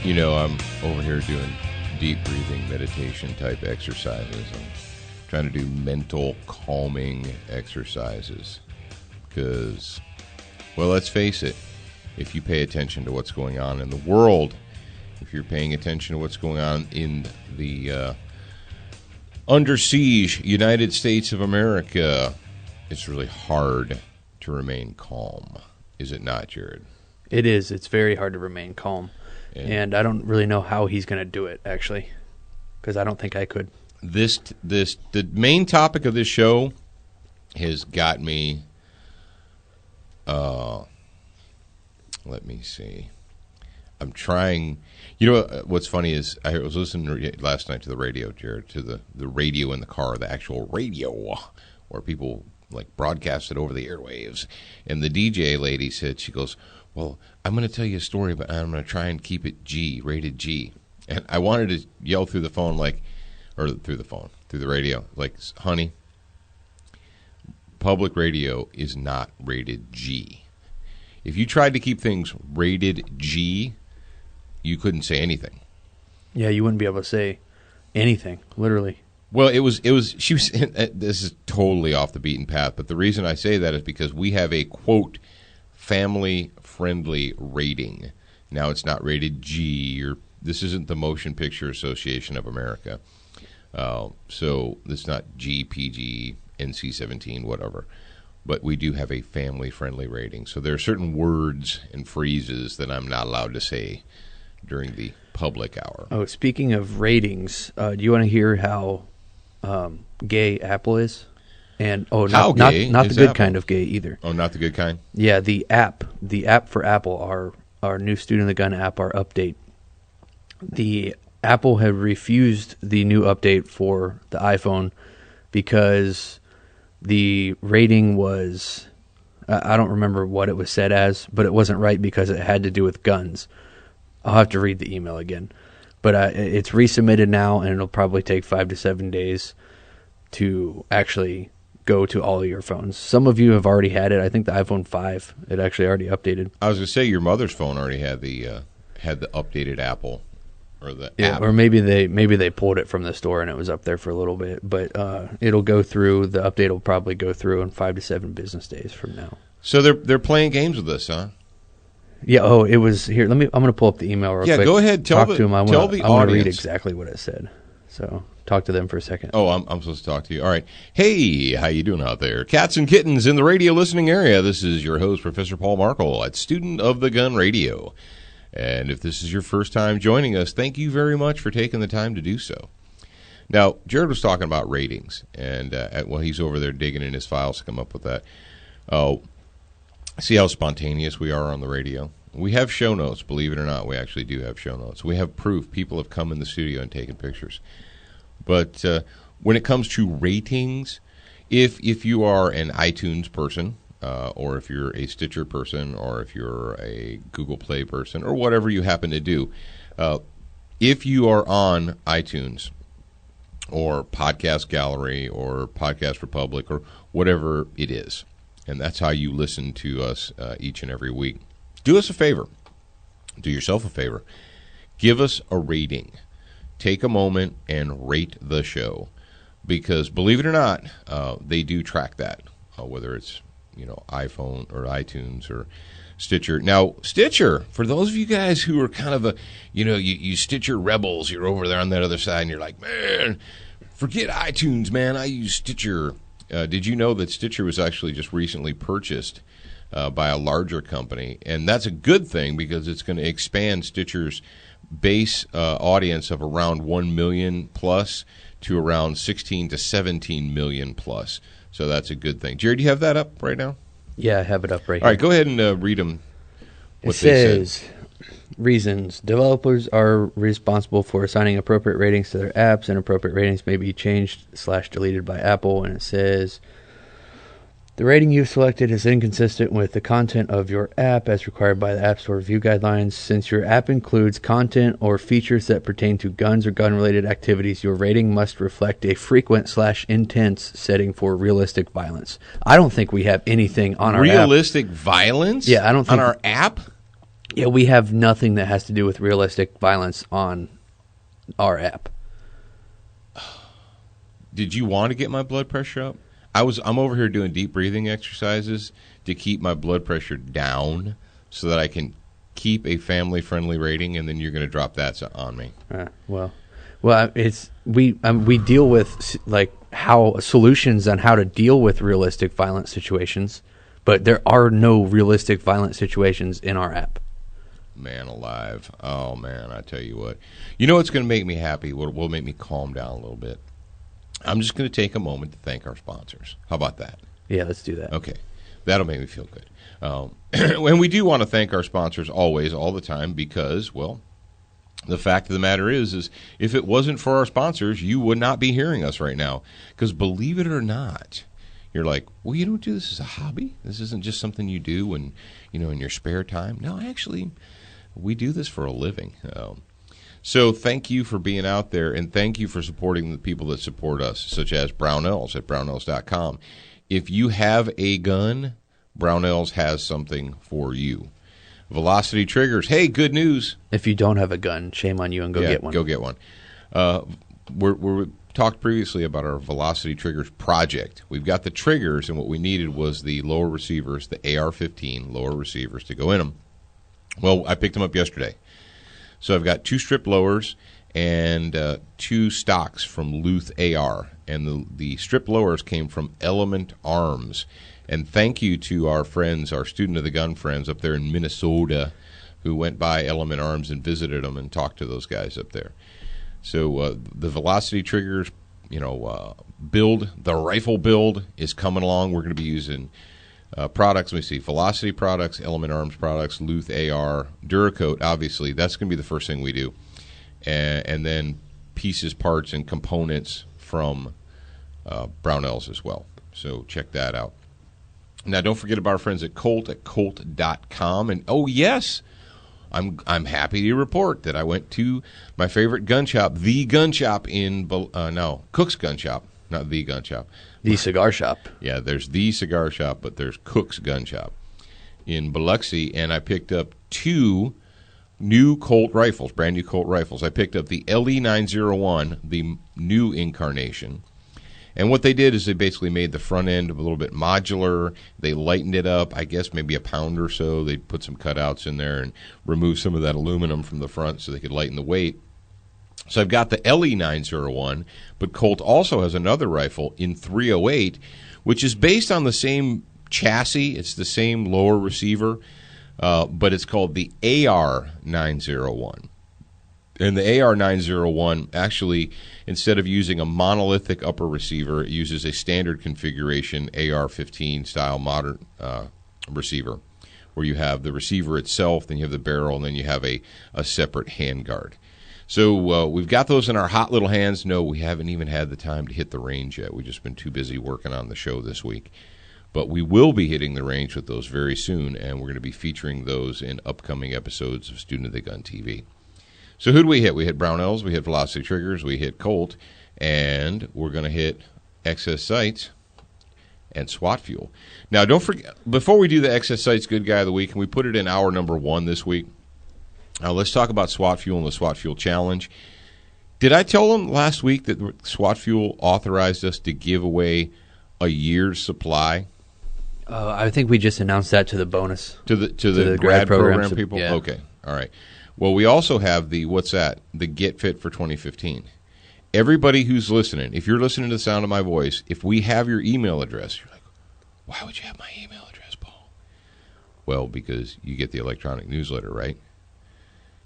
I'm over here doing deep breathing meditation type exercises. I'm trying to do mental calming exercises because, well, let's face it, if you pay attention to what's going on in the world, if you're paying attention to what's going on in the under siege United States of America, it's really hard to remain calm. Is it not, Jared? It is. It's very hard to remain calm. And I don't really know how he's going to do it, actually, because I don't think I could. The main topic of this show has got me. Let me see. I'm trying. What's funny is I was listening last night to the radio, Jared, to the radio in the car, the actual radio, where people like broadcast it over the airwaves. And the DJ lady said, she goes, well, I'm going to tell you a story, but I'm going to try and keep it G, rated G. And I wanted to yell through the phone, through the radio, like, honey, public radio is not rated G. If you tried to keep things rated G, you couldn't say anything. Yeah, you wouldn't be able to say anything, literally. Well, she was, this is totally off the beaten path, but the reason I say that is because we have a, quote, family-friendly rating. Now, it's not rated G, or this isn't the Motion Picture Association of America. So it's not G, PG, NC-17, whatever. But we do have a family-friendly rating. So there are certain words and phrases that I'm not allowed to say during the public hour. Oh, speaking of ratings, do you want to hear how gay Apple is? And not the good Apple? Kind of gay either. Oh, not the good kind? Yeah, the app for Apple, our new Student of the Gun app, our update. The Apple had refused the new update for the iPhone because the rating was, I don't remember what it was set as, but it wasn't right because it had to do with guns. I'll have to read the email again. But it's resubmitted now, and it'll probably take 5 to 7 days to actually go to all of your phones. Some of you have already had it. I think the iPhone 5, it actually already updated. I was going to say your mother's phone already had the updated Apple or the app. Or maybe they pulled it from the store and it was up there for a little bit. But it'll go through. The update will probably go through in 5 to 7 business days from now. So they're playing games with us, huh? Yeah. Oh, it was here. I'm going to pull up the email real quick. Yeah, go ahead. Talk to him. I want to read audience. Exactly what it said. So talk to them for a second. Oh, I'm supposed to talk to you. All right. Hey, how you doing out there? Cats and kittens in the radio listening area. This is your host, Professor Paul Markle at Student of the Gun Radio. And if this is your first time joining us, thank you very much for taking the time to do so. Now, Jared was talking about ratings, and he's over there digging in his files to come up with that. See how spontaneous we are on the radio? We have show notes, believe it or not. We actually do have show notes. We have proof. People have come in the studio and taken pictures. But when it comes to ratings, if you are an iTunes person, or if you're a Stitcher person, or if you're a Google Play person, or whatever you happen to do, if you are on iTunes or Podcast Gallery or Podcast Republic or whatever it is, and that's how you listen to us each and every week, do us a favor. Do yourself a favor. Give us a rating. Take a moment and rate the show, because believe it or not, they do track that, whether it's iPhone or iTunes or Stitcher. Now, Stitcher, for those of you guys who are kind of you Stitcher rebels, you're over there on that other side, and you're like, man, forget iTunes, man. I use Stitcher. Did you know that Stitcher was actually just recently purchased by a larger company? And that's a good thing because it's going to expand Stitcher's base audience of around 1 million plus to around 16 to 17 million plus. So that's a good thing. Jared, do you have that up right now? Yeah, I have it up right here. All here. right, go ahead and read them. It says, reasons. Developers are responsible for assigning appropriate ratings to their apps, and appropriate ratings may be changed/deleted by Apple. And it says, the rating you've selected is inconsistent with the content of your app as required by the App Store review guidelines. Since your app includes content or features that pertain to guns or gun-related activities, your rating must reflect a frequent/intense setting for realistic violence. I don't think we have anything on our app. Realistic violence? Yeah, I don't think on our app? Yeah, we have nothing that has to do with realistic violence on our app. Did you want to get my blood pressure up? I'm over here doing deep breathing exercises to keep my blood pressure down so that I can keep a family-friendly rating, and then you're going to drop that on me. Well, it's we deal with like how solutions on how to deal with realistic violent situations, but there are no realistic violent situations in our app. Man alive. Oh, man, I tell you what. You know what's going to make me happy? What will make me calm down a little bit? I'm just going to take a moment to thank our sponsors. How about that? Yeah, let's do that. Okay. That'll make me feel good. And we do want to thank our sponsors always, all the time, because, well, the fact of the matter is if it wasn't for our sponsors, you would not be hearing us right now. Because believe it or not, you're like, well, you don't do this as a hobby? This isn't just something you do when, in your spare time? No, actually, we do this for a living. So thank you for being out there, and thank you for supporting the people that support us, such as Brownells at brownells.com. If you have a gun, Brownells has something for you. Velocity Triggers. Hey, good news. If you don't have a gun, shame on you, and get one. Go get one. We talked previously about our Velocity Triggers project. We've got the triggers, and what we needed was the lower receivers, the AR-15 lower receivers to go in them. Well, I picked them up yesterday. So I've got 2 strip lowers and 2 stocks from Luth AR. And the strip lowers came from Element Arms. And thank you to our friends, our Student of the Gun friends up there in Minnesota, who went by Element Arms and visited them and talked to those guys up there. So the Velocity Triggers, build, the rifle build is coming along. We're going to be using products. Let me see. Velocity products, Element Arms products, Luth AR, Duracoat, obviously. That's going to be the first thing we do. And then pieces, parts, and components from Brownells as well. So check that out. Now, don't forget about our friends at Colt.com. And, oh, yes, I'm happy to report that I went to my favorite gun shop, the gun shop in, Cook's Gun Shop, not the gun shop. The cigar shop. Yeah, there's the cigar shop, but there's Cook's Gun Shop in Biloxi, and I picked up 2 new Colt rifles, brand new Colt rifles. I picked up the LE901, the new incarnation, and what they did is they basically made the front end a little bit modular. They lightened it up, I guess maybe a pound or so. They put some cutouts in there and removed some of that aluminum from the front so they could lighten the weight. So I've got the LE901, but Colt also has another rifle in .308, which is based on the same chassis. It's the same lower receiver, but it's called the AR901. And the AR901, actually, instead of using a monolithic upper receiver, it uses a standard configuration AR-15 style modern receiver, where you have the receiver itself, then you have the barrel, and then you have a separate handguard. So we've got those in our hot little hands. No, we haven't even had the time to hit the range yet. We've just been too busy working on the show this week. But we will be hitting the range with those very soon, and we're going to be featuring those in upcoming episodes of Student of the Gun TV. So who do we hit? We hit Brownells, we hit Velocity Triggers, we hit Colt, and we're going to hit XS Sights and SWAT Fuel. Now, don't forget, before we do the XS Sights Good Guy of the Week, and we put it in hour number 1 this week, let's talk about SWAT Fuel and the SWAT Fuel Challenge. Did I tell them last week that SWAT Fuel authorized us to give away a year's supply? I think we just announced that to the bonus. To the grad program people? Yeah. Okay, all right. Well, we also have the Get Fit for 2015. Everybody who's listening, if you're listening to the sound of my voice, if we have your email address, you're like, why would you have my email address, Paul? Well, because you get the electronic newsletter, right?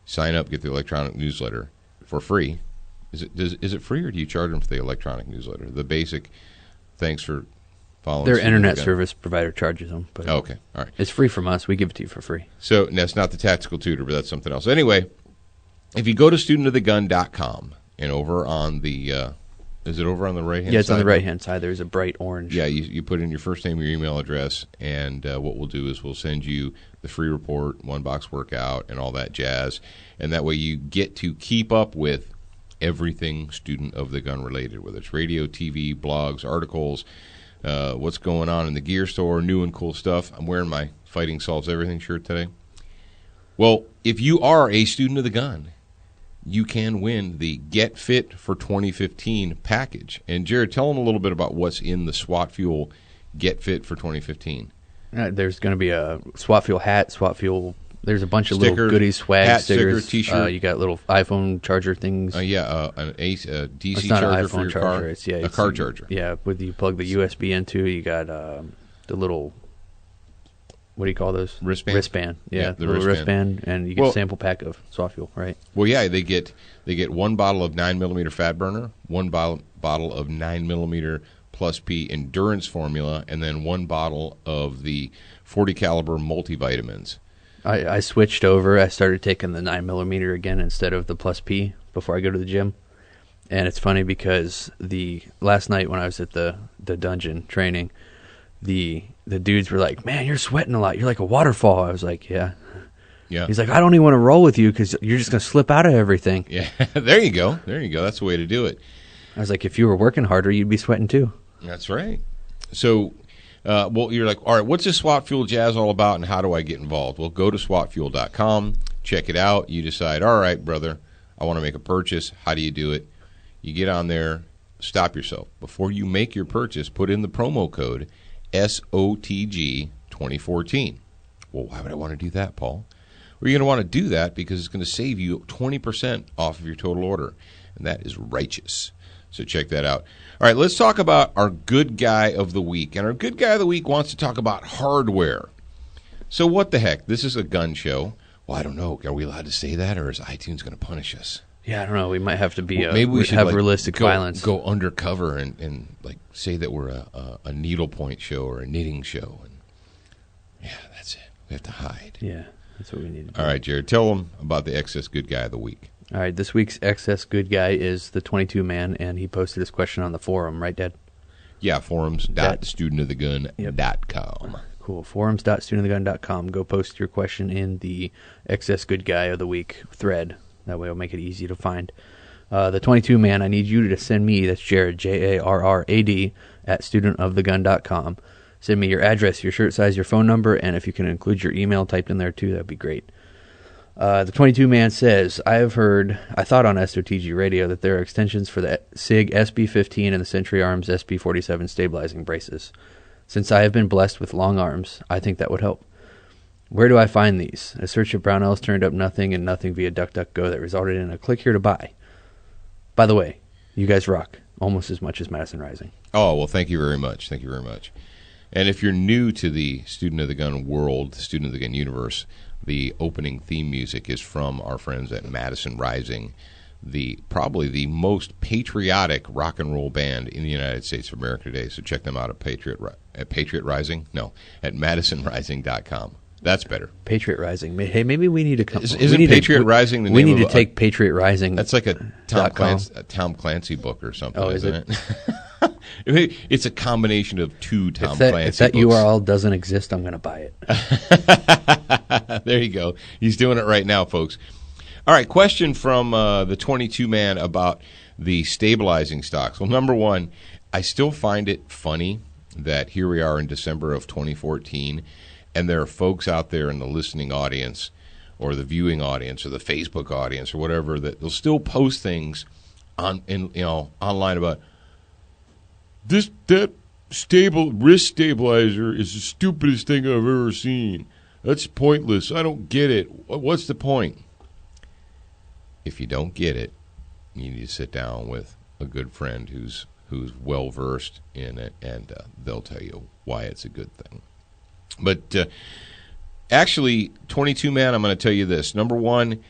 Sign up, get the electronic newsletter for free. Is it free, or do you charge them for the electronic newsletter? The basic, thanks for following. Their internet service provider charges them. But okay, all right. It's free from us. We give it to you for free. So that's not the Tactical Tutor, but that's something else. Anyway, if you go to studentofthegun.com and over on the, is it over on the right-hand side? Yeah, it's on the right-hand side. There's a bright orange. Yeah, you put in your first name, your email address, and what we'll do is we'll send you the free report, one-box workout, and all that jazz. And that way you get to keep up with everything Student of the Gun related, whether it's radio, TV, blogs, articles, what's going on in the gear store, new and cool stuff. I'm wearing my Fighting Solves Everything shirt today. Well, if you are a student of the gun, you can win the Get Fit for 2015 package. And Jared, tell them a little bit about what's in the SWAT Fuel Get Fit for 2015. There's going to be a SWAT Fuel hat, SWAT Fuel. There's a bunch of Sticker, little goodies, swag, hat, stickers. sticker, T-shirt. You got little iPhone charger things. An DC It's not charger an for your iPhone charger. car. It's, A car charger. Yeah, with you plug the USB into. You got the little. What do you call those? Wristband? Yeah, the little wristband, and you get a sample pack of SWAT Fuel, right? Well, yeah, they get one bottle of 9mm fat burner, one bottle of 9mm plus P endurance formula, and then one bottle of the 40 caliber multivitamins. I switched over. I started taking the 9mm again instead of the plus P before I go to the gym. And it's funny because last night when I was at the dungeon training, the dudes were like, "Man, you're sweating a lot. You're like a waterfall." I was like, "Yeah." Yeah. He's like, "I don't even want to roll with you because you're just going to slip out of everything." Yeah. There you go. That's the way to do it. I was like, "If you were working harder, you'd be sweating too." That's right. So, well, you're like, all right, what's this SWAT Fuel jazz all about, and how do I get involved? Well, go to SWATfuel.com, check it out. You decide, all right, brother, I want to make a purchase. How do you do it? You get on there, stop yourself. Before you make your purchase, put in the promo code SOTG 2014. Well, why would I want to do that, Paul? Well, you're going to want to do that because it's going to save you 20% off of your total order, and that is righteous. So check that out. All right, let's talk about our good guy of the week. And our good guy of the week wants to talk about hardware. So what the heck? This is a gun show. Well, I don't know. Are we allowed to say that, or is iTunes going to punish us? Yeah, I don't know. We might have to be. Well, maybe we should have realistic violence. Go undercover and like say that we're a needlepoint show or a knitting show. And yeah, that's it. We have to hide. Yeah, that's what we need to do. All right, Jared, tell them about the excess good guy of the week. All right, this week's excess good guy is the 22-man, and he posted his question on the forum, right, Dad? Yeah, forums.studentofthegun.com. Cool. Forums.studentofthegun.com. Go post your question in the excess good guy of the week thread. That way it'll make it easy to find. The 22-man, I need you to send me, that's Jared, Jarrad, at studentofthegun.com. Send me your address, your shirt size, your phone number, and if you can include your email typed in there too, that'd be great. The 22-man says, I thought on SOTG radio that there are extensions for the SIG SB15 and the Century Arms SB47 stabilizing braces. Since I have been blessed with long arms, I think that would help. Where do I find these? A search of Brownells turned up nothing and nothing via DuckDuckGo that resulted in a click here to buy. By the way, you guys rock almost as much as Madison Rising. Oh, well, thank you very much. Thank you very much. And if you're new to the Student of the Gun world, the Student of the Gun universe, the opening theme music is from our friends at Madison Rising, probably the most patriotic rock and roll band in the United States of America today. So check them out at Patriot Rising? No, at MadisonRising.com. That's better. Patriot Rising. Hey, maybe we need to come. Isn't Patriot Rising the name? We need to take Patriot Rising. That's like a Tom Clancy book or something, isn't it? It's a combination of two Tom Clancy books. If that URL doesn't exist, I'm going to buy it. There you go. He's doing it right now, folks. All right, question from the 22-man about the stabilizing stocks. Well, number one, I still find it funny that here we are in December of 2014, and there are folks out there in the listening audience or the viewing audience or the Facebook audience or whatever that they'll still post things online about that wrist stabilizer is the stupidest thing I've ever seen. That's pointless. I don't get it. What's the point? If you don't get it, you need to sit down with a good friend who's well versed in it, and they'll tell you why it's a good thing. But actually, 22-man, I'm going to tell you this. Number one,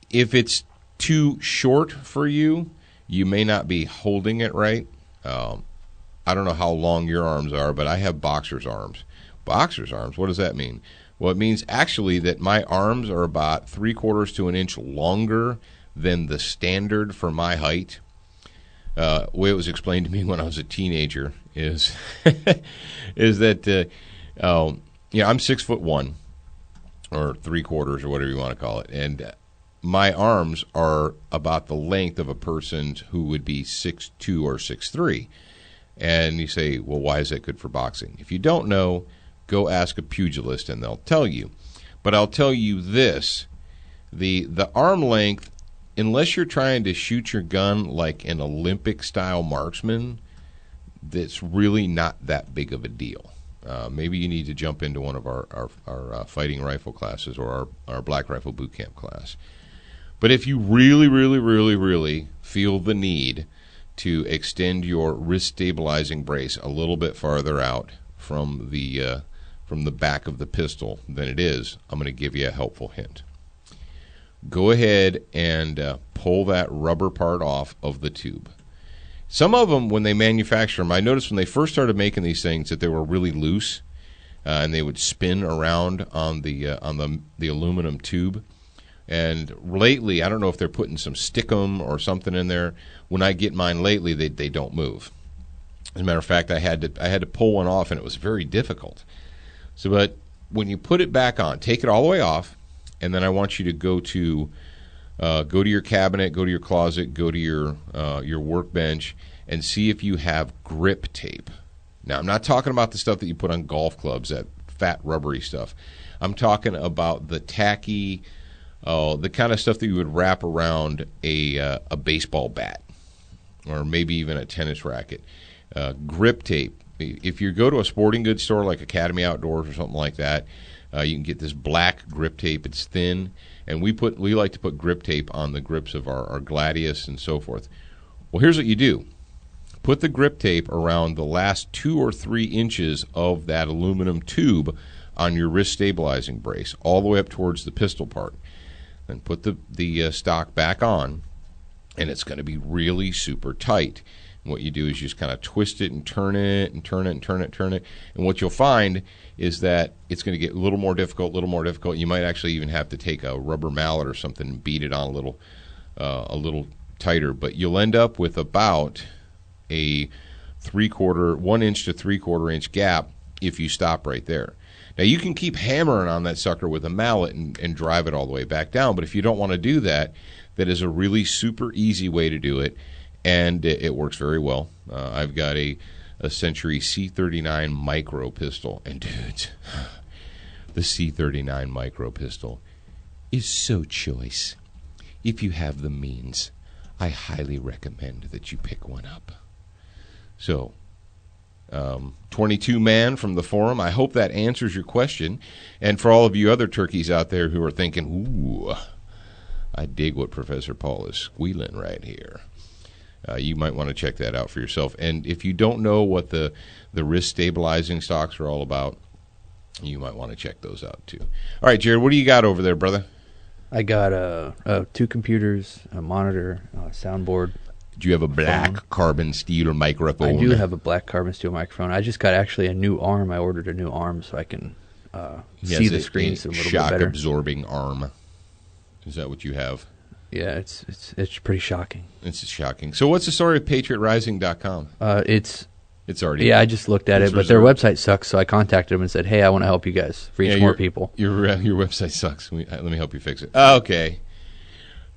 if it's too short for you, you may not be holding it right. I don't know how long your arms are, but I have boxer's arms. Boxer's arms? What does that mean? Well, it means actually that my arms are about 3/4 to an inch longer than the standard for my height. The way it was explained to me when I was a teenager is that I'm 6'1" or 3/4 or whatever you want to call it, and my arms are about the length of a person who would be 6'2" or 6'3". And you say, well, why is that good for boxing? If you don't know, go ask a pugilist and they'll tell you. But I'll tell you this, the arm length, unless you're trying to shoot your gun like an Olympic-style marksman, that's really not that big of a deal. Maybe you need to jump into one of our fighting rifle classes or our black rifle boot camp class. But if you really, really, really, really feel the need to extend your wrist stabilizing brace a little bit farther out from the back of the pistol than it is, I'm going to give you a helpful hint. Go ahead and pull that rubber part off of the tube. Some of them, when they manufacture them, I noticed when they first started making these things that they were really loose, and they would spin around on the aluminum tube. And lately, I don't know if they're putting some stickum or something in there. When I get mine lately, they don't move. As a matter of fact, I had to pull one off, and it was very difficult. So, but when you put it back on, take it all the way off, and then I want you to go to your cabinet, go to your closet, go to your workbench, and see if you have grip tape. Now, I'm not talking about the stuff that you put on golf clubs, that fat rubbery stuff. I'm talking about the tacky, the kind of stuff that you would wrap around a baseball bat or maybe even a tennis racket. Grip tape. If you go to a sporting goods store like Academy Outdoors or something like that, you can get this black grip tape. It's thin, and we like to put grip tape on the grips of our Gladius and so forth. Well, here's what you do. Put the grip tape around the last 2 or 3 inches of that aluminum tube on your wrist stabilizing brace, all the way up towards the pistol part. Then put the stock back on, and it's going to be really super tight. And what you do is you just kind of twist it and turn it and turn it and turn it and turn it. And what you'll find is that it's going to get a little more difficult, You might actually even have to take a rubber mallet or something and beat it on a little tighter. But you'll end up with about a 1 inch to 3/4 inch gap if you stop right there. Now, you can keep hammering on that sucker with a mallet and drive it all the way back down, but if you don't want to do that, that is a really super easy way to do it, and it works very well. I've got a Century C39 micro pistol, and dudes, the C39 micro pistol is so choice. If you have the means, I highly recommend that you pick one up. So, 22 Man from the forum. I hope that answers your question. And for all of you other turkeys out there who are thinking, ooh, I dig what Professor Paul is squealing right here, you might want to check that out for yourself. And if you don't know what the wrist stabilizing stocks are all about, you might want to check those out too. All right, Jared, what do you got over there, brother? I got 2 computers, a monitor, a soundboard. Do you have a black carbon steel microphone? I do have a black carbon steel microphone. I just got actually a new arm. I ordered a new arm so I can see the screens a little bit better. Shock-absorbing arm. Is that what you have? Yeah, it's pretty shocking. It's shocking. So what's the story of PatriotRising.com? It's already... Yeah, I just looked at it, but their website sucks, so I contacted them and said, hey, I want to help you guys reach more people. Your website sucks. Let me help you fix it. Okay.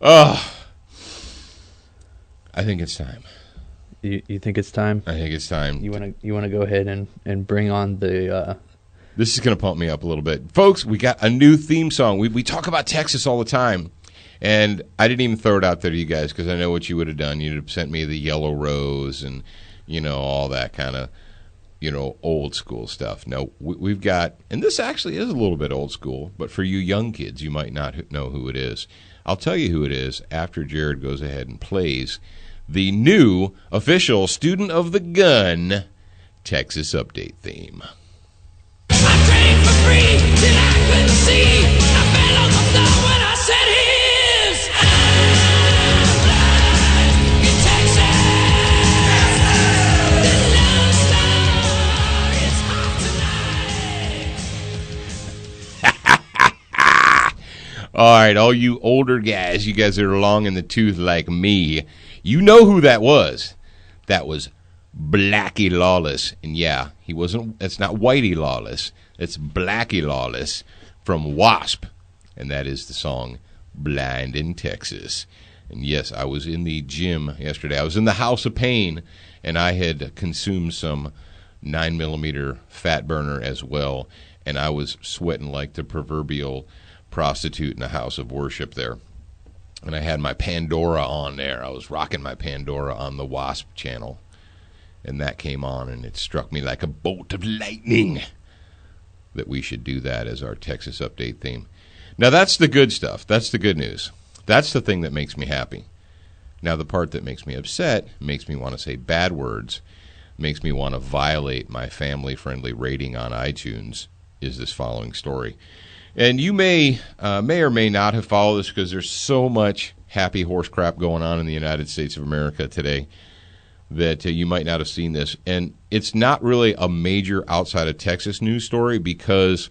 Oh... I think it's time. You think it's time? I think it's time. You want to go ahead and bring on the... This is going to pump me up a little bit. Folks, we got a new theme song. We talk about Texas all the time, and I didn't even throw it out there to you guys because I know what you would have done. You'd have sent me the Yellow Rose and, all that kind of, old school stuff. No, we've got... And this actually is a little bit old school, but for you young kids, you might not know who it is. I'll tell you who it is after Jared goes ahead and plays the new official Student of the Gun Texas Update theme. I trained for free till I couldn't see. I fell on the floor when I said his. I'm blind in Texas. The Lone Star is hot tonight. All right, all you older guys, you guys that are long in the tooth like me, you know who that was. That was Blackie Lawless. And yeah, it's not Whitey Lawless. It's Blackie Lawless from Wasp. And that is the song Blind in Texas. And yes, I was in the gym yesterday. I was in the House of Pain, and I had consumed some 9mm fat burner as well, and I was sweating like the proverbial prostitute in a house of worship there. And I had my Pandora on there. I was rocking my Pandora on the WASP channel. And that came on, and it struck me like a bolt of lightning that we should do that as our Texas Update theme. Now, that's the good stuff. That's the good news. That's the thing that makes me happy. Now, the part that makes me upset, makes me want to say bad words, makes me want to violate my family-friendly rating on iTunes, is this following story. And you may or may not have followed this because there's so much happy horse crap going on in the United States of America today that you might not have seen this. And it's not really a major outside of Texas news story because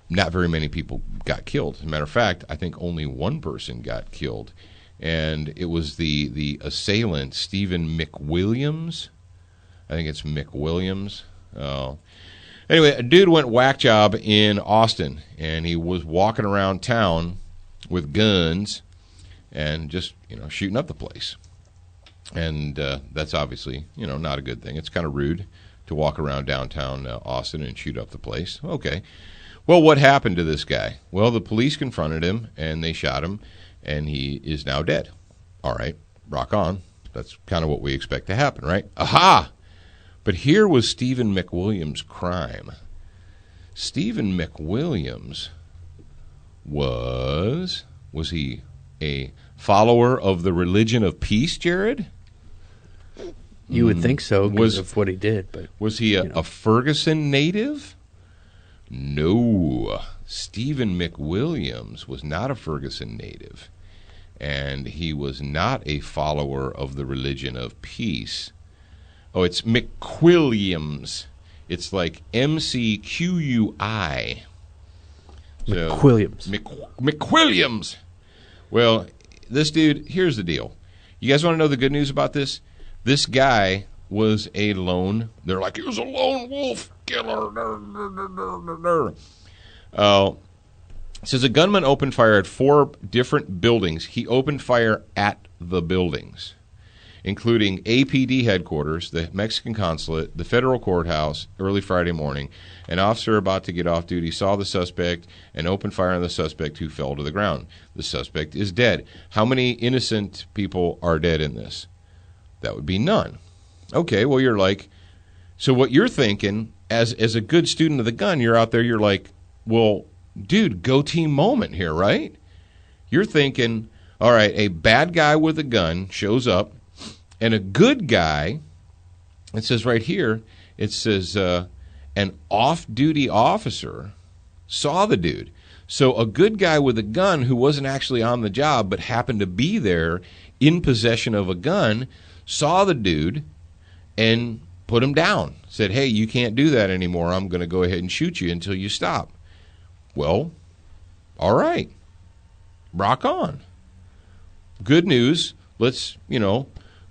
not very many people got killed. As a matter of fact, I think only one person got killed. And it was the assailant, Stephen McWilliams. I think it's McWilliams. Anyway, a dude went whack job in Austin, and he was walking around town with guns and just, shooting up the place. And that's obviously, not a good thing. It's kind of rude to walk around downtown Austin and shoot up the place. Okay. Well, what happened to this guy? Well, the police confronted him, and they shot him, and he is now dead. All right, rock on. That's kind of what we expect to happen, right? Aha! But here was Stephen McWilliams' crime. Stephen McWilliams was he a follower of the religion of peace, Jared? You would think so because of what he did. But was he a Ferguson native? No. Stephen McWilliams was not a Ferguson native, and he was not a follower of the religion of peace. Oh, it's McQuilliams. It's like MCQUI. So, McWilliams. McWilliams. Well, this dude, here's the deal. You guys want to know the good news about this? This guy was a lone, they're like, he was a lone wolf killer. It says a gunman opened fire at 4 different buildings. He opened fire at the buildings, including APD headquarters, the Mexican consulate, the federal courthouse, early Friday morning. An officer about to get off duty saw the suspect and opened fire on the suspect, who fell to the ground. The suspect is dead. How many innocent people are dead in this? That would be none. Okay, well, you're like, so what you're thinking, as a good student of the gun, you're out there, you're like, well, dude, go team moment here, right? You're thinking, all right, a bad guy with a gun shows up, and a good guy, it says right here, it says an off-duty officer saw the dude. So a good guy with a gun who wasn't actually on the job but happened to be there in possession of a gun saw the dude and put him down. Said, hey, you can't do that anymore. I'm going to go ahead and shoot you until you stop. Well, all right. Rock on. Good news. Let's,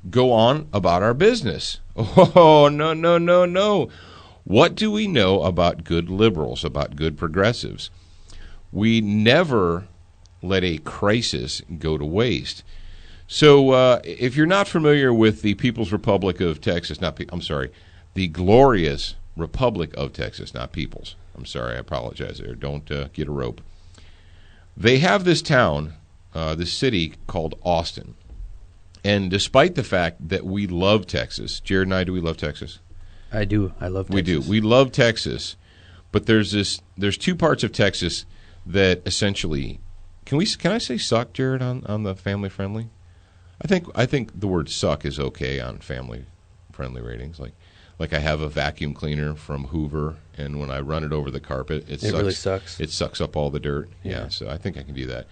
go on about our business. Oh, no. What do we know about good liberals, about good progressives? We never let a crisis go to waste. So if you're not familiar with the People's Republic of Texas, the glorious Republic of Texas, not People's. I'm sorry, I apologize there. Don't get a rope. They have this town, this city called Austin. And despite the fact that we love Texas, Jared and I, do we love Texas? I do. I love Texas. We do. We love Texas, but there's 2 parts of Texas that essentially, can I say suck, Jared, on the family friendly? I think the word suck is okay on family friendly ratings. Like I have a vacuum cleaner from Hoover, and when I run it over the carpet, it really sucks. It sucks up all the dirt. Yeah, so I think I can do that.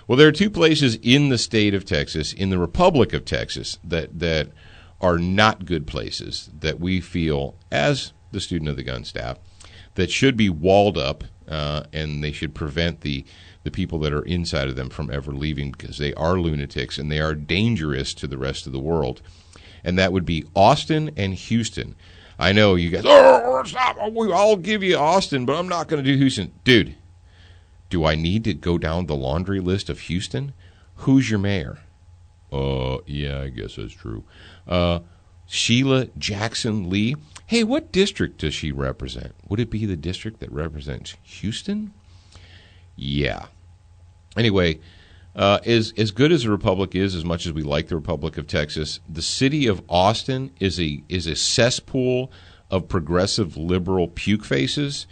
Well, there are 2 places in the state of Texas, in the Republic of Texas, that are not good places that we feel, as the student of the gun staff, that should be walled up, and they should prevent the people that are inside of them from ever leaving, because they are lunatics and they are dangerous to the rest of the world. And that would be Austin and Houston. I know you guys, stop, I'll give you Austin, but I'm not going to do Houston. Dude, do I need to go down the laundry list of Houston? Who's your mayor? Yeah, I guess that's true. Sheila Jackson Lee. Hey, what district does she represent? Would it be the district that represents Houston? Yeah. Anyway, as good as the Republic is, as much as we like the Republic of Texas, the city of Austin is a cesspool of progressive liberal puke faces.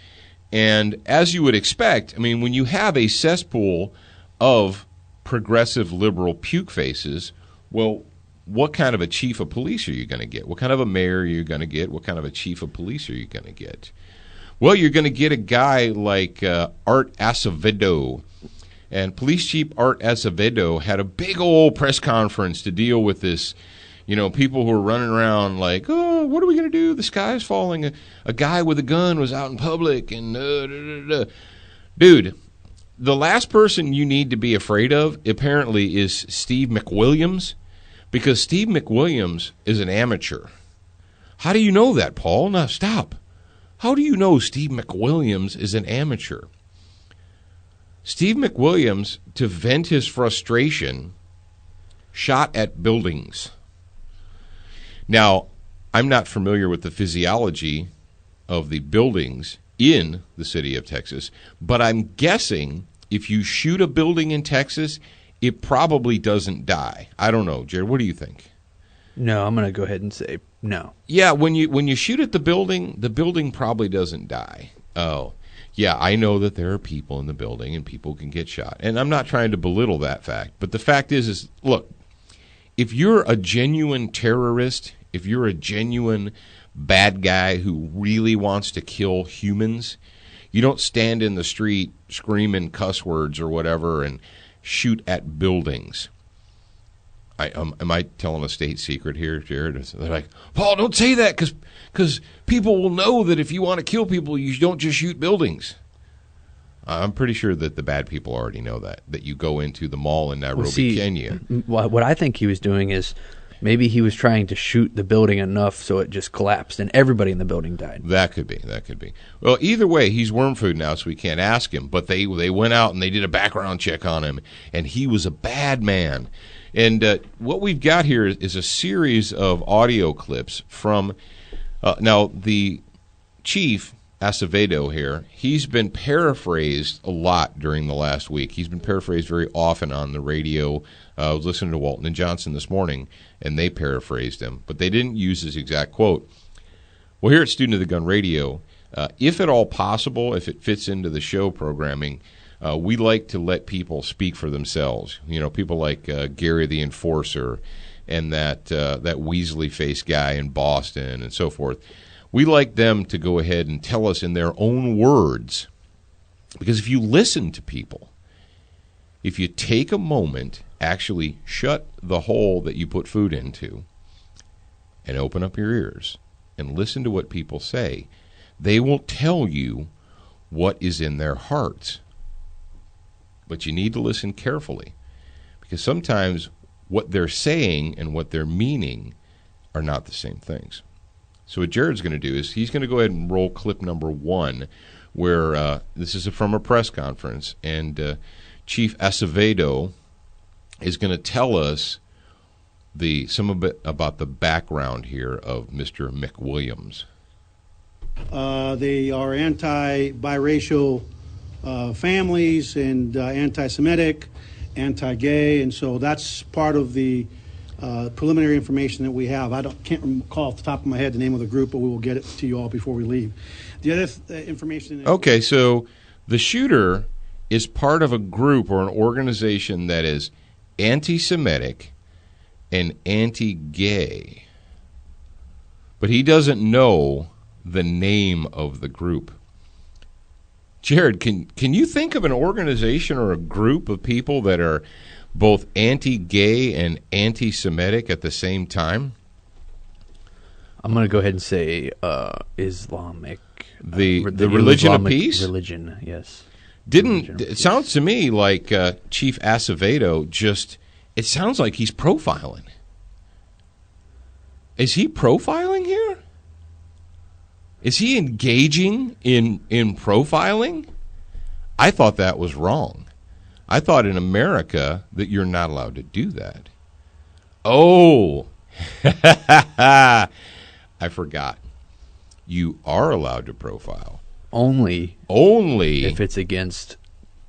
And as you would expect, I mean, when you have a cesspool of progressive liberal puke faces, well, what kind of a chief of police are you going to get? What kind of a mayor are you going to get? What kind of a chief of police are you going to get? Well, you're going to get a guy like Art Acevedo. And Police Chief Art Acevedo had a big old press conference to deal with this, people who are running around like, oh, what are we going to do? The sky is falling. A guy with a gun was out in public. And Dude, the last person you need to be afraid of, apparently, is Steve McWilliams, because Steve McWilliams is an amateur. How do you know that, Paul? Now, stop. How do you know Steve McWilliams is an amateur? Steve McWilliams, to vent his frustration, shot at buildings. Now, I'm not familiar with the physiology of the buildings in the city of Texas, but I'm guessing if you shoot a building in Texas, it probably doesn't die. I don't know, Jared. What do you think? No, I'm going to go ahead and say no. Yeah, when you shoot at the building probably doesn't die. Oh, yeah, I know that there are people in the building and people can get shot. And I'm not trying to belittle that fact. But the fact is look, if you're a genuine terrorist, if you're a genuine bad guy who really wants to kill humans, you don't stand in the street screaming cuss words or whatever and shoot at buildings. Am I telling a state secret here, Jared? They're like, Paul, don't say that because people will know that if you want to kill people, you don't just shoot buildings. I'm pretty sure that the bad people already know that you go into the mall in Nairobi, Kenya. What I think he was doing is maybe he was trying to shoot the building enough so it just collapsed and everybody in the building died. That could be. Well, either way, he's worm food now, so we can't ask him. But they went out and they did a background check on him, and he was a bad man. And what we've got here is a series of audio clips from now the chief, Acevedo here, he's been paraphrased a lot during the last week. He's been paraphrased very often on the radio. I was listening to Walton and Johnson this morning, and they paraphrased him, but they didn't use his exact quote. Well, here at Student of the Gun Radio, if at all possible, if it fits into the show programming, we like to let people speak for themselves. People like Gary the Enforcer and that Weasley-faced guy in Boston and so forth. We like them to go ahead and tell us in their own words. Because if you listen to people, if you take a moment, actually shut the hole that you put food into and open up your ears and listen to what people say, they will tell you what is in their hearts. But you need to listen carefully, because sometimes what they're saying and what they're meaning are not the same things. So what Jared's going to do is he's going to go ahead and roll clip number 1, where this is from a press conference, and Chief Acevedo is going to tell us some of it about the background here of Mr. McWilliams. They are anti-biracial families and anti-Semitic, anti-gay, and so that's part of the preliminary information that we have. Can't recall off the top of my head the name of the group, but we will get it to you all before we leave. The other information. Okay, so the shooter is part of a group or an organization that is anti-Semitic and anti-gay, but he doesn't know the name of the group. Jared, can you think of an organization or a group of people that are both anti-gay and anti-Semitic at the same time? I'm going to go ahead and say Islamic. The religion Islamic of peace? Religion, yes. It sounds to me like Chief Acevedo it sounds like he's profiling. Is he profiling here? Is he engaging in profiling? I thought that was wrong. I thought in America that you're not allowed to do that. Oh, I forgot. You are allowed to profile Only only if it's against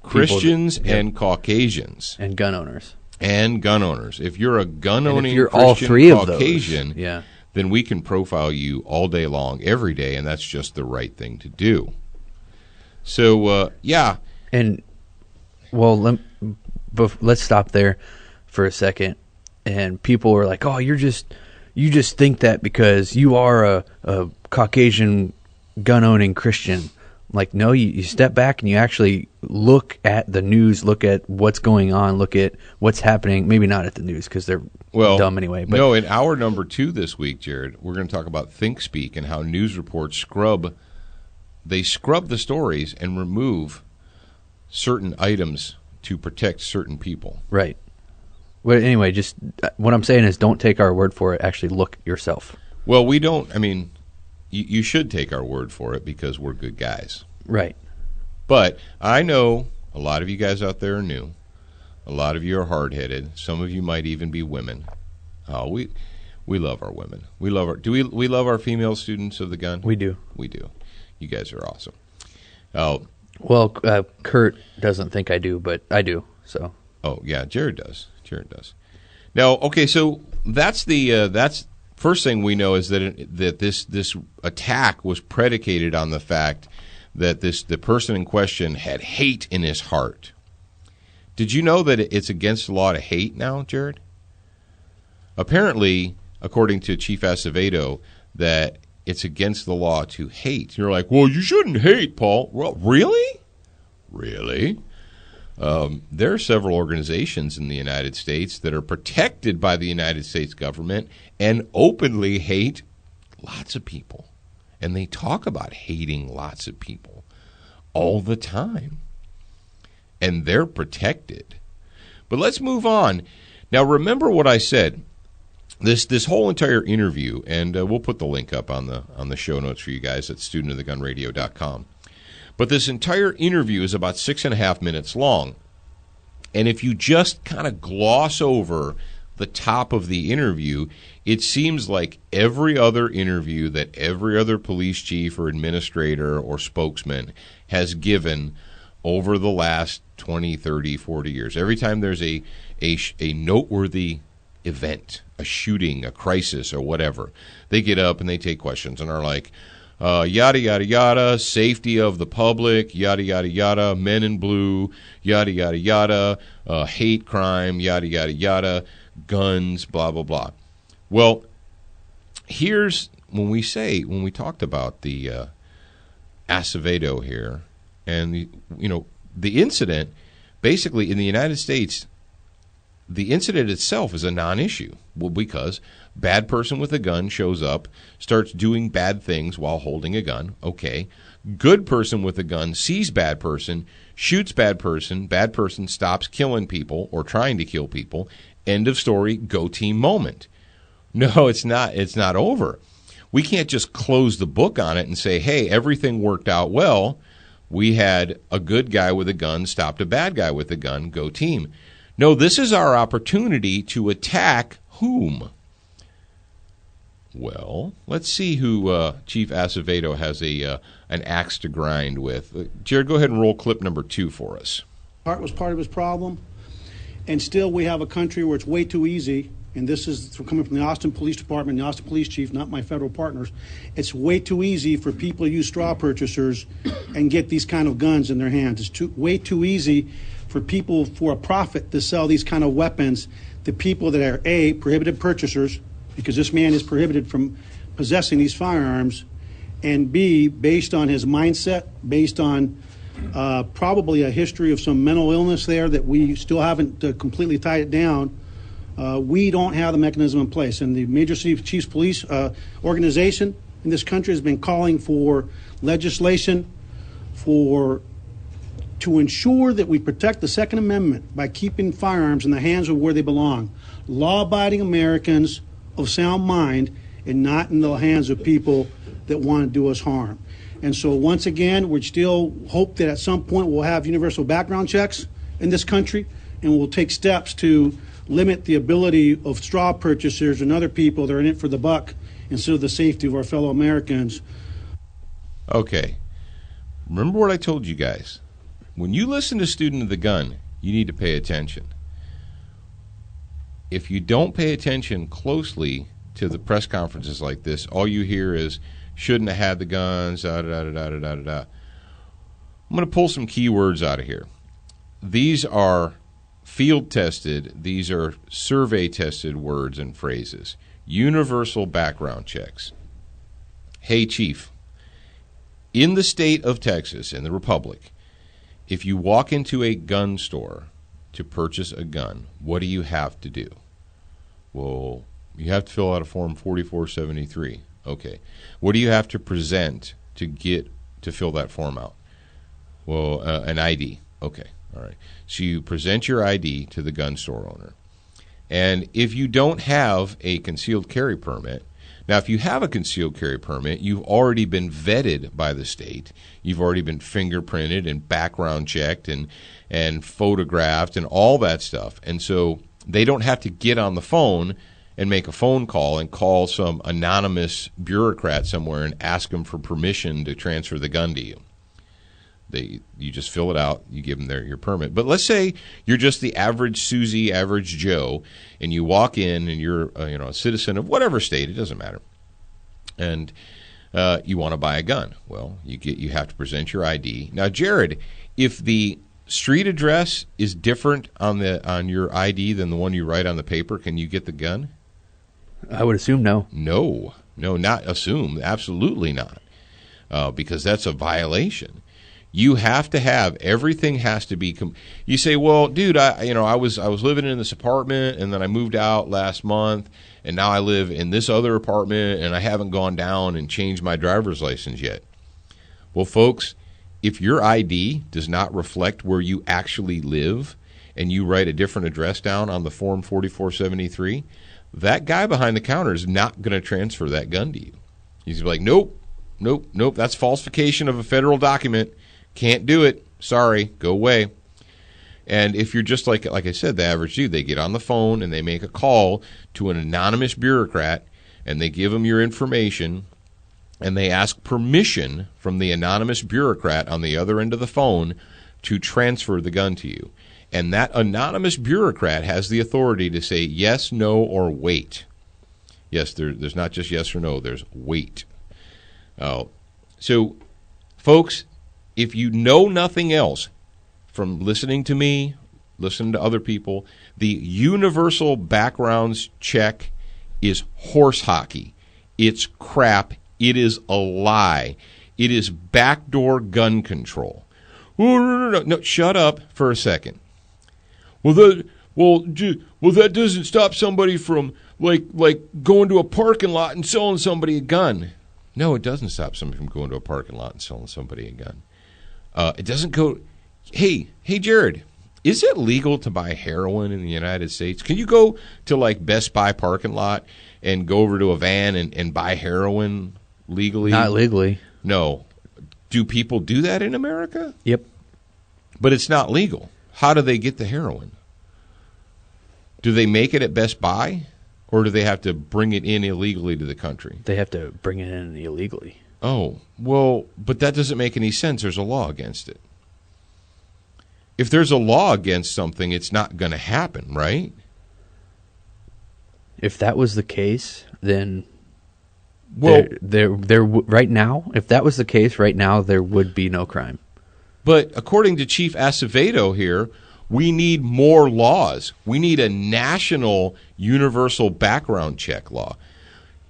Christians people- and Caucasians and gun owners. and gun owners. If you're a gun And owning if you're Christian all three of those, Caucasian, yeah. then we can profile you all day long, every day, and that's just the right thing to do. So, yeah. And well, let's stop there for a second. And people are like, "Oh, you just think that because you are a Caucasian gun-owning Christian." I'm like, no, you step back and you actually look at the news, look at what's going on, look at what's happening. Maybe not at the news because they're dumb anyway. But no, in hour number 2 this week, Jared, we're going to talk about ThinkSpeak and how news reports scrub the stories and remove certain items to protect certain people. right. Well, anyway, just what I'm saying is, don't take our word for it. Actually, look yourself. Well, we don't. I mean, you should take our word for it because we're good guys. Right. But I know a lot of you guys out there are new. A lot of you are hard-headed. Some of you might even be women. Oh, we love our women. We love our. We love our female students of the gun? We do. We do. You guys are awesome. Oh. Well, Kurt doesn't think I do, but I do. So. Oh yeah, Jared does. Jared does. Now, okay, so that's the first thing we know is that this attack was predicated on the fact that the person in question had hate in his heart. Did you know that it's against the law to hate now, Jared? Apparently, according to Chief Acevedo, that it's against the law to hate. You're like, well, you shouldn't hate, Paul. Well, really? Really? There are several organizations in the United States that are protected by the United States government and openly hate lots of people. And they talk about hating lots of people all the time. And they're protected. But let's move on. Now, remember what I said. This whole entire interview, and we'll put the link up on the show notes for you guys at studentofthegunradio.com. But this entire interview is about 6.5 minutes long. And if you just kind of gloss over the top of the interview, it seems like every other interview that every other police chief or administrator or spokesman has given over the last 20, 30, 40 years. Every time there's a noteworthy event, a shooting, a crisis, or whatever, they get up and they take questions and are like, yada, yada, yada, safety of the public, yada, yada, yada, men in blue, yada, yada, yada, hate crime, yada, yada, yada, guns, blah, blah, blah. Well, here's when we talked about the Acevedo here, and the incident, basically in the United States, the incident itself is a non-issue. Well, because bad person with a gun shows up, starts doing bad things while holding a gun. Okay. Good person with a gun sees bad person, shoots bad person stops killing people or trying to kill people. End of story, go team moment. No, it's not. It's not over. We can't just close the book on it and say, hey, everything worked out well. We had a good guy with a gun stopped a bad guy with a gun, go team. No, this is our opportunity to attack whom? Well, let's see who Chief Acevedo has an axe to grind with. Jared, go ahead and roll clip number 2 for us. Heart was part of his problem, and still we have a country where it's way too easy, and this is coming from the Austin Police Department, the Austin Police Chief, not my federal partners. It's way too easy for people to use straw purchasers and get these kind of guns in their hands. It's way too easy for people for a profit to sell these kind of weapons to people that are A, prohibited purchasers, because this man is prohibited from possessing these firearms, and B, based on his mindset, based on probably a history of some mental illness there that we still haven't completely tied it down. We don't have the mechanism in place, and the Major Chiefs Police organization in this country has been calling for legislation to ensure that we protect the Second Amendment by keeping firearms in the hands of where they belong. Law-abiding Americans of sound mind and not in the hands of people that want to do us harm. And so once again, we still hope that at some point we'll have universal background checks in this country, and we'll take steps to limit the ability of straw purchasers and other people that are in it for the buck instead of the safety of our fellow Americans. Okay. Remember what I told you guys. When you listen to Student of the Gun, you need to pay attention. If you don't pay attention closely to the press conferences like this, all you hear is, shouldn't have had the guns, da-da-da-da-da-da-da. I'm going to pull some keywords out of here. These are field-tested, these are survey-tested words and phrases. Universal background checks. Hey, Chief, in the state of Texas, in the Republic, if you walk into a gun store to purchase a gun, what do you have to do? Well, you have to fill out a Form 4473. Okay. What do you have to present to fill that form out? Well, an ID. Okay. All right. So you present your ID to the gun store owner. And if you don't have a concealed carry permit, now if you have a concealed carry permit, you've already been vetted by the state. You've already been fingerprinted and background checked and photographed and all that stuff. And so they don't have to get on the phone and make a phone call and call some anonymous bureaucrat somewhere and ask them for permission to transfer the gun to you. You just fill it out, you give them your permit. But let's say you're just the average Susie, average Joe, and you walk in and you're a citizen of whatever state, it doesn't matter, and you want to buy a gun. Well, you have to present your ID. Now, Jared, if the street address is different on your ID than the one you write on the paper, can you get the gun? I would assume no. No, not assume. Absolutely not, because that's a violation. You have to have everything has to be. You say, well, dude, I was living in this apartment and then I moved out last month and now I live in this other apartment and I haven't gone down and changed my driver's license yet. Well, folks, if your ID does not reflect where you actually live and you write a different address down on the Form 4473, that guy behind the counter is not going to transfer that gun to you. He's going to be like, nope, that's falsification of a federal document. Can't do it. Sorry, go away. And if you're just like I said, the average dude, they get on the phone and they make a call to an anonymous bureaucrat and they give them your information and they ask permission from the anonymous bureaucrat on the other end of the phone to transfer the gun to you. And that anonymous bureaucrat has the authority to say yes, no, or wait. Yes, there's not just yes or no, there's wait. So, folks, if you know nothing else from listening to me, listening to other people, the universal backgrounds check is horse hockey. It's crap. It is a lie. It is backdoor gun control. No, shut up for a second. Well, that doesn't stop somebody from like going to a parking lot and selling somebody a gun. No, it doesn't stop somebody from going to a parking lot and selling somebody a gun. It doesn't go, hey, Jared, is it legal to buy heroin in the United States? Can you go to like Best Buy parking lot and go over to a van and buy heroin legally? Not legally. No. Do people do that in America? Yep. But it's not legal. How do they get the heroin? Do they make it at Best Buy? Or do they have to bring it in illegally to the country? They have to bring it in illegally. Oh, well, but that doesn't make any sense. There's a law against it. If there's a law against something, it's not going to happen, right? If that was the case, then Well, right now, if that was the case right now, there would be no crime. But according to Chief Acevedo here, we need more laws. We need a national universal background check law.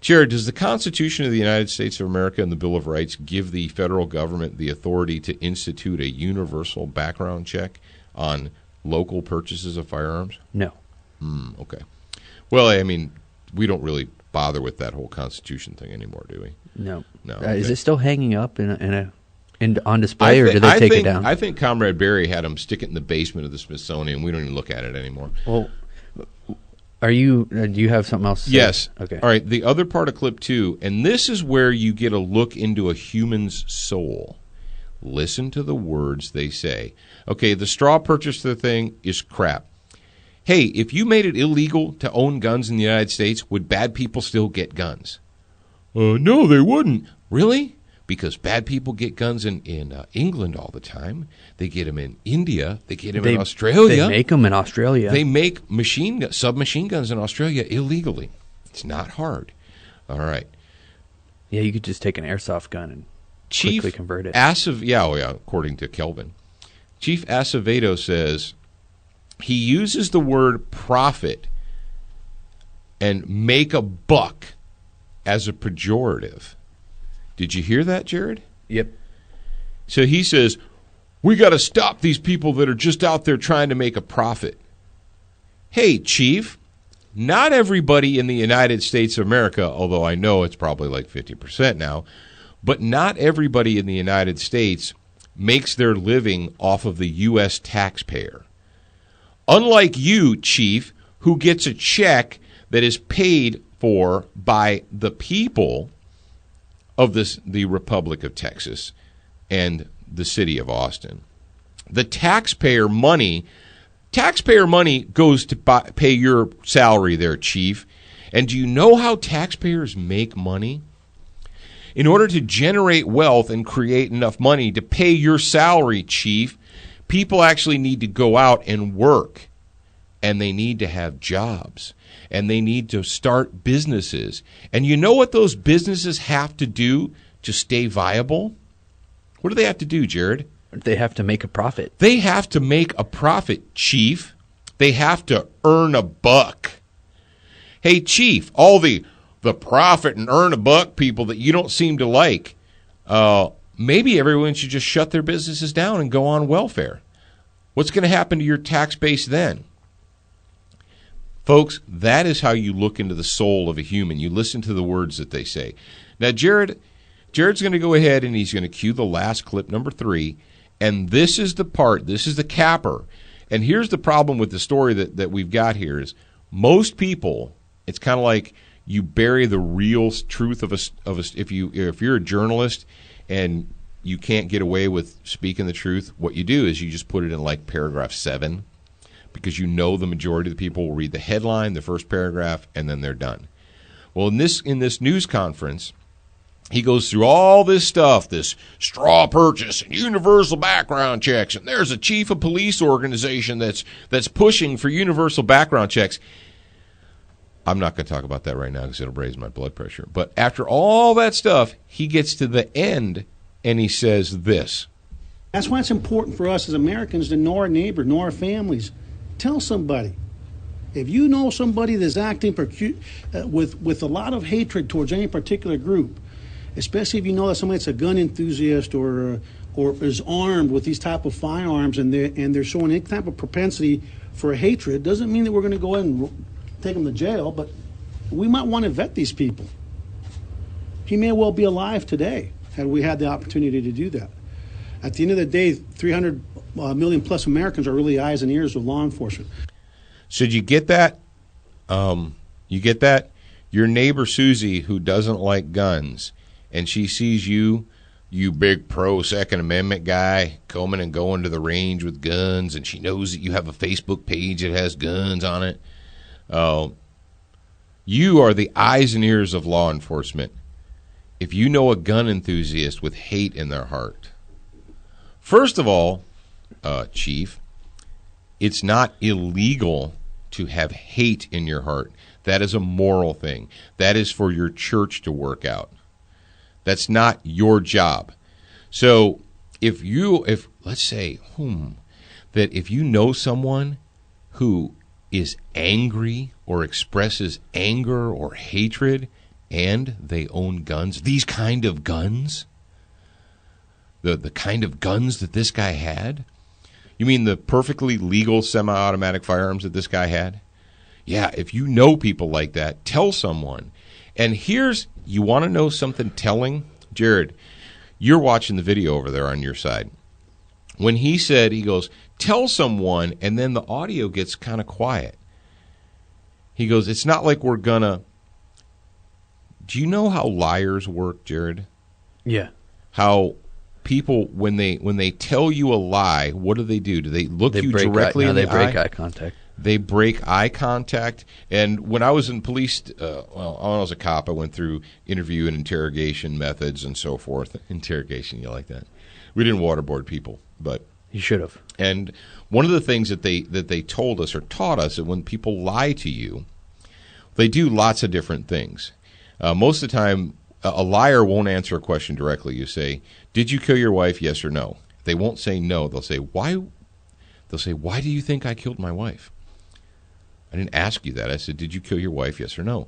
Jared, does the Constitution of the United States of America and the Bill of Rights give the federal government the authority to institute a universal background check on local purchases of firearms? No. Okay. Well, I mean, we don't really bother with that whole Constitution thing anymore, do we? No. Okay. Is it still hanging up on display, or did they take it down? I think Comrade Barry had them stick it in the basement of the Smithsonian. We don't even look at it anymore. Well, do you have something else to say? Yes. Okay. All right. The other part of clip 2, and this is where you get a look into a human's soul. Listen to the words they say. Okay, the straw purchase thing is crap. Hey, if you made it illegal to own guns in the United States, would bad people still get guns? No, they wouldn't. Really? Because bad people get guns in England all the time. They get them in India. They get them in Australia. They make them in Australia. They make submachine guns in Australia illegally. It's not hard. All right. Yeah, you could just take an airsoft gun and quickly convert it. According to Kelvin. Chief Acevedo says he uses the word profit and make a buck as a pejorative. Did you hear that, Jared? Yep. So he says, we got to stop these people that are just out there trying to make a profit. Hey, Chief, not everybody in the United States of America, although I know it's probably like 50% now, but not everybody in the United States makes their living off of the U.S. taxpayer. Unlike you, Chief, who gets a check that is paid for by the people of the Republic of Texas and the city of Austin. The taxpayer money goes to pay your salary there, Chief. And do you know how taxpayers make money? In order to generate wealth and create enough money to pay your salary, Chief, people actually need to go out and work. And they need to have jobs. And they need to start businesses. And you know what those businesses have to do to stay viable? What do they have to do, Jared? They have to make a profit. They have to make a profit, Chief. They have to earn a buck. Hey, Chief, all the profit and earn a buck people that you don't seem to like, maybe everyone should just shut their businesses down and go on welfare. What's going to happen to your tax base then? Folks, that is how you look into the soul of a human. You listen to the words that they say. Now, Jared's going to go ahead and he's going to cue the last clip, number 3. And this is the part, this is the capper. And here's the problem with the story that we've got here is most people, it's kind of like you bury the real truth of if you're a journalist and you can't get away with speaking the truth, what you do is you just put it in like paragraph 7. Because you know the majority of the people will read the headline, the first paragraph, and then they're done. Well, in this news conference, he goes through all this stuff, this straw purchase and universal background checks, and there's a chief of police organization that's pushing for universal background checks. I'm not going to talk about that right now because it'll raise my blood pressure. But after all that stuff, he gets to the end and he says this. That's why it's important for us as Americans to know our neighbors, know our families. Tell somebody. If you know somebody that's acting with a lot of hatred towards any particular group, especially if you know that somebody that's a gun enthusiast or is armed with these type of firearms and they're showing any type of propensity for a hatred, doesn't mean that we're going to go ahead and take them to jail, but we might want to vet these people. He may well be alive today had we had the opportunity to do that. At the end of the day, 300 million plus Americans are really eyes and ears of law enforcement. So did you get that? You get that? Your neighbor Susie, who doesn't like guns, and she sees you big pro Second Amendment guy, coming and going to the range with guns, and she knows that you have a Facebook page that has guns on it. You are the eyes and ears of law enforcement. If you know a gun enthusiast with hate in their heart, first of all, Chief, it's not illegal to have hate in your heart. That is a moral thing. That is for your church to work out. That's not your job. So if let's say, that if you know someone who is angry or expresses anger or hatred and they own guns, these kind of guns, the kind of guns that this guy had, you mean the perfectly legal semi-automatic firearms that this guy had? Yeah, if you know people like that, tell someone. And you want to know something telling? Jared, you're watching the video over there on your side. When he goes, tell someone, and then the audio gets kind of quiet. He goes, it's not like we're gonna. Do you know how liars work, Jared? Yeah. How people, when they tell you a lie, what do? Do they look you directly in the eye? They break eye contact. They break eye contact. And when I was in police, when I was a cop, I went through interview and interrogation methods and so forth. Interrogation, you like that? We didn't waterboard people, but You should have. and one of the things that they told us or taught us that when people lie to you, they do lots of different things. Most of the time, a liar won't answer a question directly. You say, "Did you kill your wife? Yes or no?" They won't say no. They'll say, "Why?" They'll say, "Why do you think I killed my wife?" I didn't ask you that. I said, "Did you kill your wife? Yes or no?"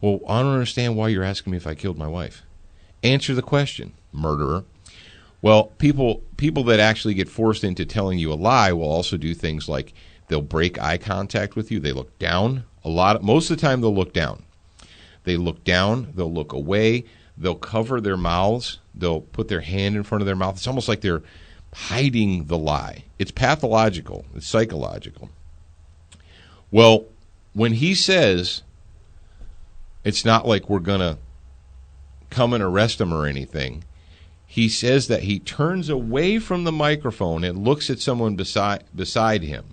Well, I don't understand why you're asking me if I killed my wife. Answer the question, murderer. Well, people that actually get forced into telling you a lie will also do things like they'll break eye contact with you. They look down. Most of the time, they'll look down. They look down. They'll look away. They'll cover their mouths. They'll put their hand in front of their mouth. It's almost like they're hiding the lie. It's pathological. It's psychological. Well, when he says it's not like we're going to come and arrest him or anything, he says that he turns away from the microphone and looks at someone beside him.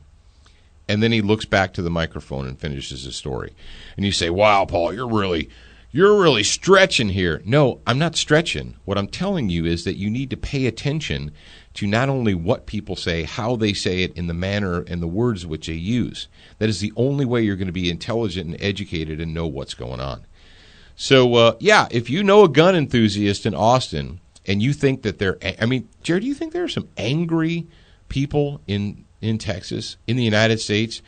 And then he looks back to the microphone and finishes his story. And you say, "Wow, Paul, you're really stretching here." No, I'm not stretching. What I'm telling you is that you need to pay attention to not only what people say, how they say it, in the manner and the words which they use. That is the only way you're going to be intelligent and educated and know what's going on. So, if you know a gun enthusiast in Austin and you think that Jared, do you think there are some angry people in Texas, in the United States,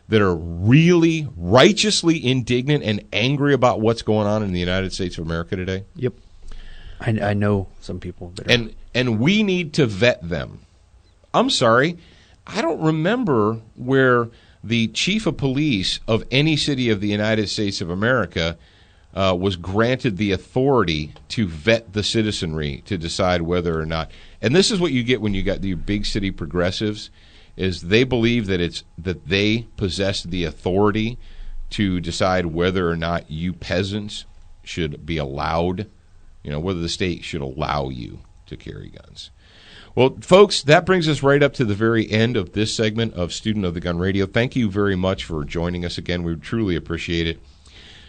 that are really righteously indignant and angry about what's going on in the United States of America today? Yep. I know some people that are. And we need to vet them. I'm sorry, I don't remember where the chief of police of any city of the United States of America was granted the authority to vet the citizenry to decide whether or not. And this is what you get when you got the big city progressives, is they believe that they possess the authority to decide whether or not you peasants should be allowed, whether the state should allow you to carry guns. Well, folks, that brings us right up to the very end of this segment of Student of the Gun Radio. Thank you very much for joining us again. We truly appreciate it.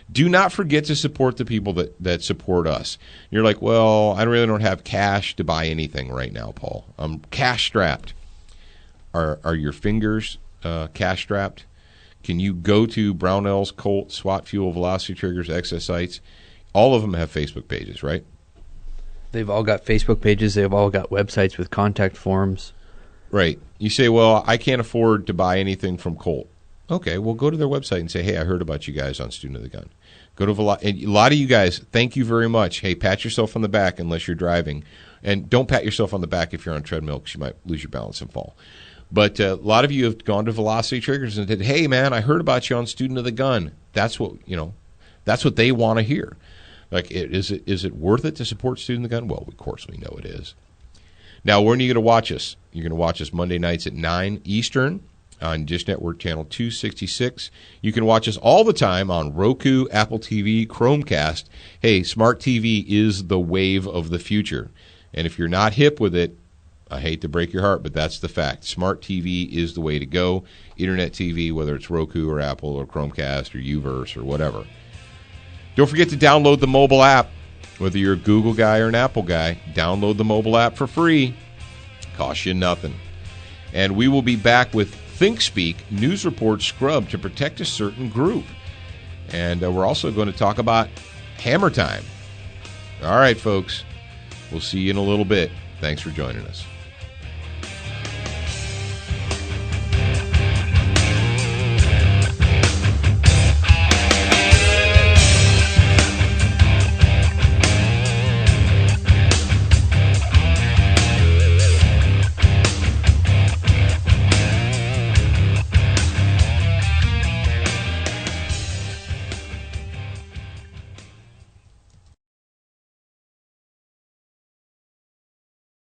Do not forget to support the people that support us. You're like, "Well, I really don't have cash to buy anything right now, Paul. I'm cash strapped." Are your fingers cash strapped? Can you go to Brownells, Colt, SWAT Fuel, Velocity Triggers, XS Sights? All of them have Facebook pages, right? They've all got Facebook pages. They've all got websites with contact forms. Right. You say, "Well, I can't afford to buy anything from Colt." Okay, well, go to their website and say, "Hey, I heard about you guys on Student of the Gun." Go to and a lot of you guys, thank you very much. Hey, pat yourself on the back unless you're driving. And don't pat yourself on the back if you're on a treadmill, because you might lose your balance and fall. But a lot of you have gone to Velocity Triggers and said, "Hey, man, I heard about you on Student of the Gun." That's what they want to hear. Like, is it worth it to support Student of the Gun? Well, of course we know it is. Now, when are you going to watch us? You're going to watch us Monday nights at 9 Eastern on Dish Network Channel 266. You can watch us all the time on Roku, Apple TV, Chromecast. Hey, smart TV is the wave of the future. And if you're not hip with it, I hate to break your heart, but that's the fact. Smart TV is the way to go. Internet TV, whether it's Roku or Apple or Chromecast or Uverse or whatever. Don't forget to download the mobile app. Whether you're a Google guy or an Apple guy, download the mobile app for free. Costs you nothing. And we will be back with ThinkSpeak News Report Scrub to protect a certain group. And we're also going to talk about Hammer Time. All right, folks. We'll see you in a little bit. Thanks for joining us.